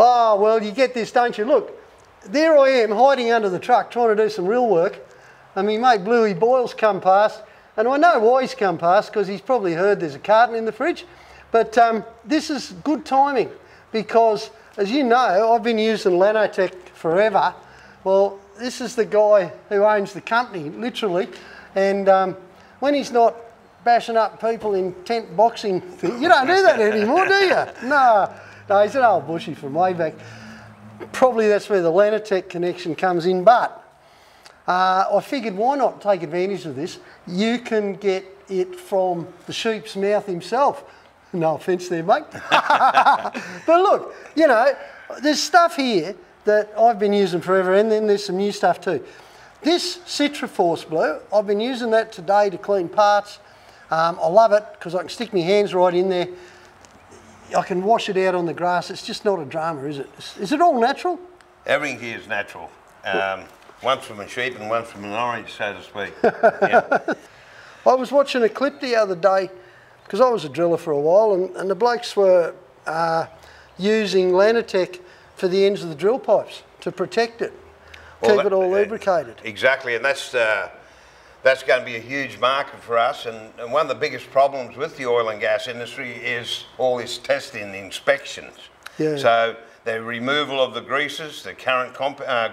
Oh, well, you get this, don't you? Look, there I am hiding under the truck trying to do some real work, and my mate Bluey Boyle's come past, and I know why he's come past because he's probably heard there's a carton in the fridge. But this is good timing because, as you know, I've been using Lanotec forever. Well, this is the guy who owns the company, literally, and when he's not bashing up people in tent boxing, you don't do that anymore, do you? No, he's an old bushy from way back. Probably that's where the Lanotec connection comes in, but I figured why not take advantage of this? You can get it from the sheep's mouth himself. No offence there, mate. But look, you know, there's stuff here that I've been using forever, and then there's some new stuff too. This Citraforce Blue, I've been using that today to clean parts. I love it because I can stick my hands right in there. I can wash it out on the grass. It's just not a drama, is it? Is it all natural? Everything here is natural. One's from a sheep and one's from an orange, so to speak. Yeah. I was watching a clip the other day because I was a driller for a while, and the blokes were using Lanotec for the ends of the drill pipes to protect it, keep it all lubricated. Exactly, and that's going to be a huge market for us. And one of the biggest problems with the oil and gas industry is all this testing, the inspections. Yeah. So the removal of the greases, the current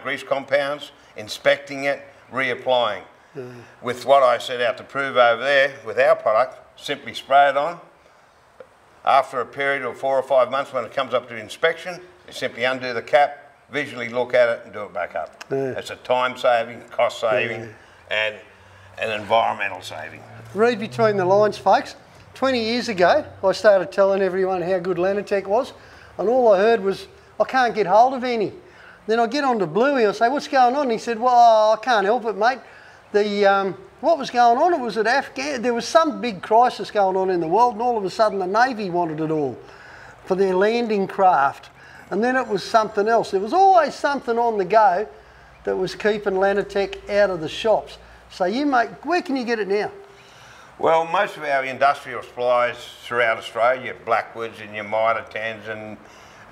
grease compounds, inspecting it, reapplying. Yeah. With what I set out to prove over there with our product, simply spray it on. After a period of 4 or 5 months when it comes up to inspection, you simply undo the cap, visually look at it and do it back up. Yeah. It's a time saving, cost saving, and an environmental saving. Read between the lines, folks. 20 years ago, I started telling everyone how good Lanotec was, and all I heard was, I can't get hold of any. Then I get on to Bluey, I say, what's going on? And he said, well, I can't help it, mate. What was going on? It was at Afghan. There was some big crisis going on in the world, and all of a sudden the Navy wanted it all for their landing craft. And then it was something else. There was always something on the go that was keeping Lanotec out of the shops. So you mate, where can you get it now? Well, most of our industrial supplies throughout Australia, your Blackwoods and your Mitre-10s and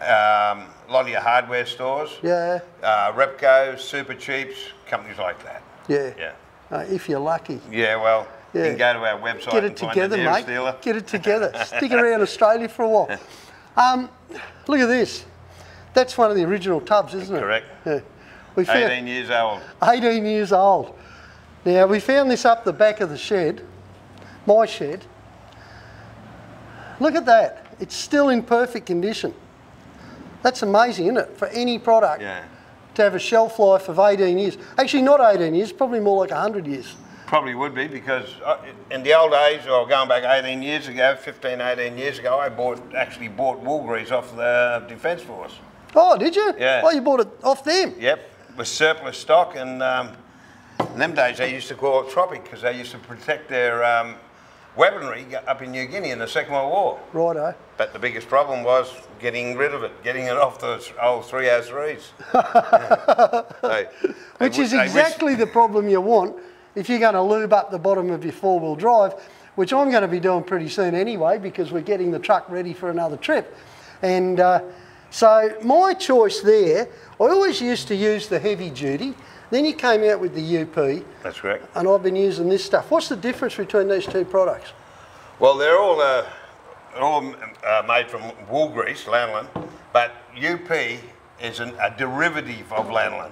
a lot of your hardware stores. Yeah. Repco, Super Cheaps, companies like that. Yeah. Yeah. If you're lucky. Yeah, well, you can go to our website get it together, mate. Dealer. Get it together. Stick around Australia for a while. Look at this. That's one of the original tubs, isn't it? Correct. Yeah. 18 years old. 18 years old. Now, we found this up the back of the shed, my shed. Look at that. It's still in perfect condition. That's amazing, isn't it, for any product? Yeah. To have a shelf life of 18 years. Actually, not 18 years, probably more like 100 years. Probably would be, because in the old days, or going back 18 years ago, 15, 18 years ago, I actually bought wool grease off the Defence Force. Oh, did you? Yeah. Oh, you bought it off them? Yep, with surplus stock, and in them days they used to call it tropic because they used to protect their weaponry up in New Guinea in the Second World War. Righto. But the biggest problem was getting rid of it, getting it off those old 303s. Which is exactly the problem you want if you're going to lube up the bottom of your four-wheel drive, which I'm going to be doing pretty soon anyway because we're getting the truck ready for another trip. And so my choice there, I always used to use the heavy duty. Then you came out with the UP. That's correct. And I've been using this stuff. What's the difference between these two products? Well, they're all made from wool grease, lanolin, but UP is a derivative of lanolin.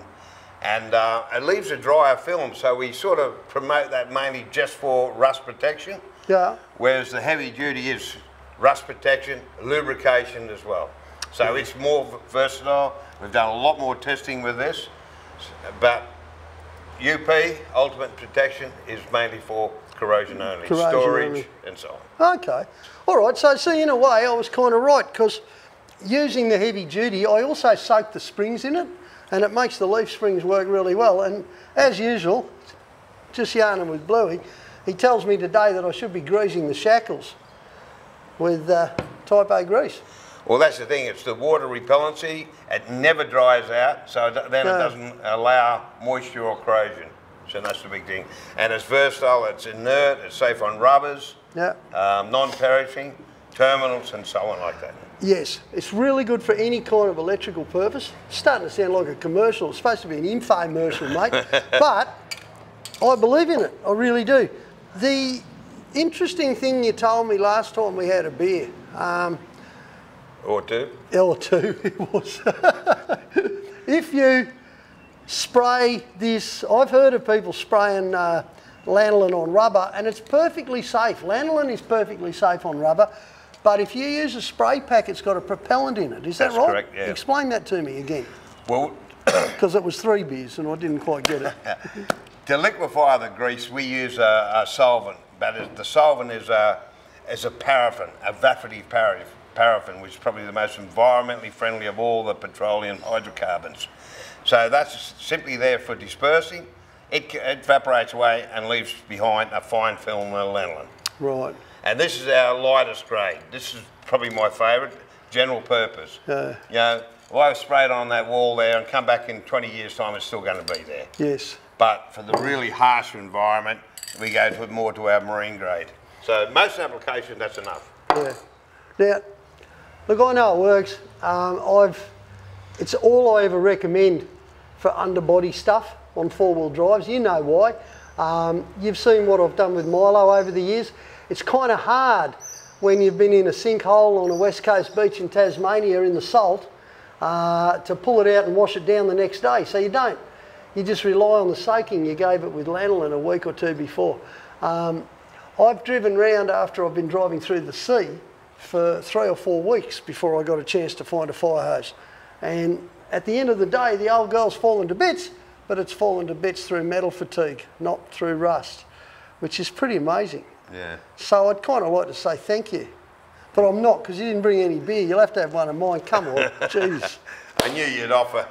And it leaves a drier film, so we sort of promote that mainly just for rust protection. Yeah. Whereas the heavy duty is rust protection, lubrication as well. So it's more versatile. We've done a lot more testing with this, but UP, ultimate protection, is mainly for corrosion only, storage and so on. Okay. All right, so in a way I was kind of right, because using the heavy duty, I also soak the springs in it, and it makes the leaf springs work really well. And as usual, just yarning with Bluey, he tells me today that I should be greasing the shackles with Type A grease. Well, that's the thing, it's the water repellency, it never dries out, so then it doesn't allow moisture or corrosion. So that's the big thing. And it's versatile, it's inert, it's safe on rubbers, non-perishing, terminals and so on like that. Yes, it's really good for any kind of electrical purpose. It's starting to sound like a commercial. It's supposed to be an infomercial, mate. But I believe in it. I really do. The interesting thing you told me last time we had a beer. Or two. Or two, it was. If you spray this, I've heard of people spraying lanolin on rubber, and it's perfectly safe. Lanolin is perfectly safe on rubber, but if you use a spray pack, it's got a propellant in it. Is that right? That's correct, yeah. Explain that to me again. Well, because it was 3 beers and I didn't quite get it. to liquefy the grease, we use a solvent, but the solvent is a paraffin, evaporative paraffin, which is probably the most environmentally friendly of all the petroleum hydrocarbons. So that's simply there for dispersing. It evaporates away and leaves behind a fine film lanolin. Right. And this is our lightest grade. This is probably my favourite, general purpose. You know, if I spray it on that wall there and come back in 20 years' time, it's still going to be there. Yes. But for the really harsh environment, we go more to our marine grade. So most applications, that's enough. Yeah. Now, look, I know it works. It's all I ever recommend for underbody stuff on 4-wheel drives. You know why. You've seen what I've done with Milo over the years. It's kind of hard when you've been in a sinkhole on a west coast beach in Tasmania in the salt to pull it out and wash it down the next day. So you don't. You just rely on the soaking you gave it with lanolin a week or two before. I've driven round after I've been driving through the sea for 3 or 4 weeks before I got a chance to find a fire hose. And at the end of the day, the old girl's fallen to bits, but it's fallen to bits through metal fatigue, not through rust, which is pretty amazing. Yeah. So I'd kind of like to say thank you, but I'm not, because you didn't bring any beer. You'll have to have one of mine. Come on, jeez. I knew you'd offer.